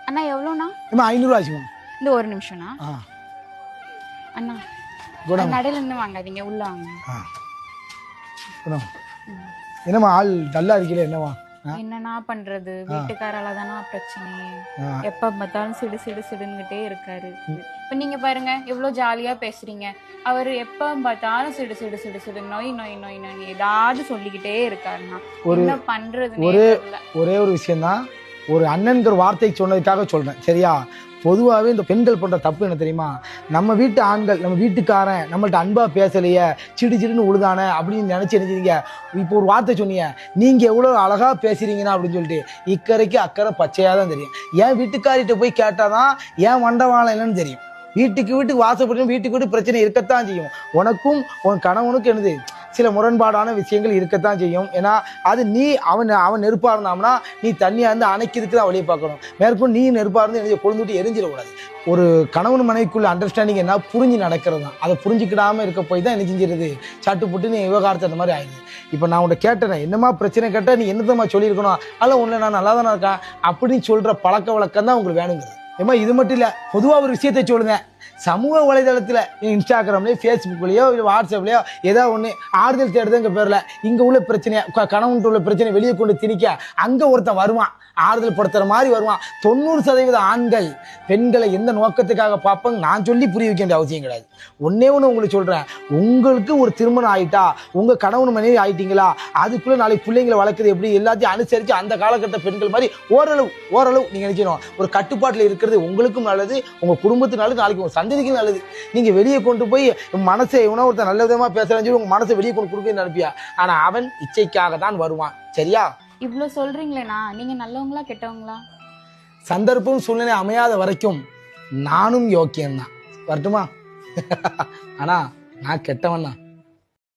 அண்ணா எவ்வளோண்ணா? 500 ஆச்சுமா. இந்த ஒரு நிமிஷம்ண்ணா. அண்ணா நடையில இருந்து வாங்காதீங்க, உள்ள வாங்க. என்னம்மா ஆள் டல்லா இருக்கீங்களா? என்னவா என்னன்னா பண்றது, வீட்டுக்காரால தானா பிரச்சனையே. எப்ப பார்த்தாலும் சிடு சிடு சிடுன்னுட்டே இருக்காரு. இப்ப நீங்க பாருங்க எவ்வளவு ஜாலியா பேசுறீங்க, அவரு எப்ப பார்த்தாலும் சிடு சிடு சிடு சிடு நோய் நோய் நோய் நோய் ஏதாவது சொல்லிக்கிட்டே இருக்காருன்னா என்ன பண்றது? ஒரே ஒரு விஷயம்தான், ஒரு அண்ணன்கிற வார்த்தை சொன்னதுக்காக சொல்றேன், சரியா? பொதுவாகவே இந்த பெண்கள் பண்ணுற தப்பு என்ன தெரியுமா? நம்ம வீட்டு ஆண்கள், நம்ம வீட்டுக்காரன் நம்மள்ட்ட அன்பா பேசலையே, சிடு சிடுன்னு உழுதானே அப்படின்னு நினச்சி நினைச்சிருங்க. இப்போ ஒரு வார்த்தை சொன்னீங்க, நீங்கள் எவ்வளோ அழகாக பேசுறீங்கன்னா அப்படின்னு சொல்லிட்டு, இக்கரைக்கு அக்கறை பச்சையாக தான் தெரியும். என் வீட்டுக்காரிட்ட போய் கேட்டால் தான் ஏன் மண்டவாளம் என்னன்னு தெரியும். வீட்டுக்கு வாசப்பட்டு வீட்டுக்கு பிரச்சனை இருக்கத்தான் செய்யும். உனக்கும் உன் கணவனுக்கு என்னது சில முரண்பாடான விஷயங்கள் இருக்கத்தான் செய்யும். ஏன்னா அது நீ அவன் நெருப்பாக இருந்தாம்னா நீ தண்ணியாக இருந்து அணைக்கிறதுக்கு தான் வழியை பார்க்கணும். மேற்கொண்டு நீ நெருப்பாக இருந்து எனக்கு கொழுந்துட்டு எரிஞ்சிடக்கூடாது. ஒரு கணவன் மனைவிக்குள்ள அண்டர்ஸ்டாண்டிங் என்ன புரிஞ்சு நடக்கிறது தான். அதை புரிஞ்சுக்கிடாமல் இருக்க போய் தான் என்ன செஞ்சிருது, சட்டுப்புட்டு நீ விவகாரத்தை அந்த மாதிரி ஆயிடுது. இப்போ நான் உன்னை கேட்டேன், என்னமா பிரச்சனை கேட்டால் நீ என்னதம்மா சொல்லியிருக்கணும், அதில் ஒன்று நான் நல்லா தானே இருக்கேன் அப்படின்னு சொல்கிற பழக்க வழக்கம் தான் உங்களுக்கு வேணுங்கிறது. ஏமா இது மட்டும் இல்லை, பொதுவாக ஒரு விஷயத்தை சொல்லுங்க. சமூக வலைதளத்தில் இன்ஸ்டாகிராம்லேயோ ஃபேஸ்புக்லேயோ இல்லை வாட்ஸ்அப்லேயோ ஏதாவது ஒன்று ஆறுதல் தேடுதுங்க பேரில் இங்கே உள்ள பிரச்சனையை கணவன்ட்டு உள்ள பிரச்சனை வெளியே கொண்டு திணிக்க அங்கே ஒருத்தன் வருவான், ஆறுதல் படுத்துகிற மாதிரி வருவான். 90% ஆண்கள் பெண்களை எந்த நோக்கத்துக்காக பார்ப்பாங்க நான் சொல்லி புரிய வைக்க வேண்டிய அவசியம் கிடையாது. ஒன்னே ஒன்று உங்களுக்கு சொல்கிறேன், உங்களுக்கு ஒரு திருமணம் ஆகிட்டா, உங்கள் கணவன் மனைவி ஆகிட்டீங்களா, அதுக்குள்ளே நாளைக்கு பிள்ளைங்களை வளர்க்குறது எப்படி எல்லாத்தையும் அனுசரித்து அந்த காலகட்ட பெண்கள் மாதிரி ஓரளவு நீங்கள் நினைக்கணும். ஒரு கட்டுப்பாட்டில் இருக்கிறது உங்களுக்கும் நல்லது, உங்கள் குடும்பத்துக்கு நல்லது, நாளைக்கு உங்கள் சந்ததிக்கும் நல்லது. நீங்கள் வெளியே கொண்டு போய் மனசை ஒருத்தர் நல்ல விதமாக பேசுகிறான்னு சொல்லி உங்கள் மனசை வெளியே கொண்டு கொடுக்க நினைப்பியா, ஆனால் அவன் இச்சைக்காக தான் வருவான். சரியா? இவ்வளோ சொல்றீங்களேண்ணா, நீங்க நல்லவங்களா கெட்டவங்களா? சந்தர்ப்பம் சூழ்நிலை அமையாத வரைக்கும் நானும் யோக்கியம்தான். வரட்டுமா? ஆனா நான் கெட்டவன் தான்.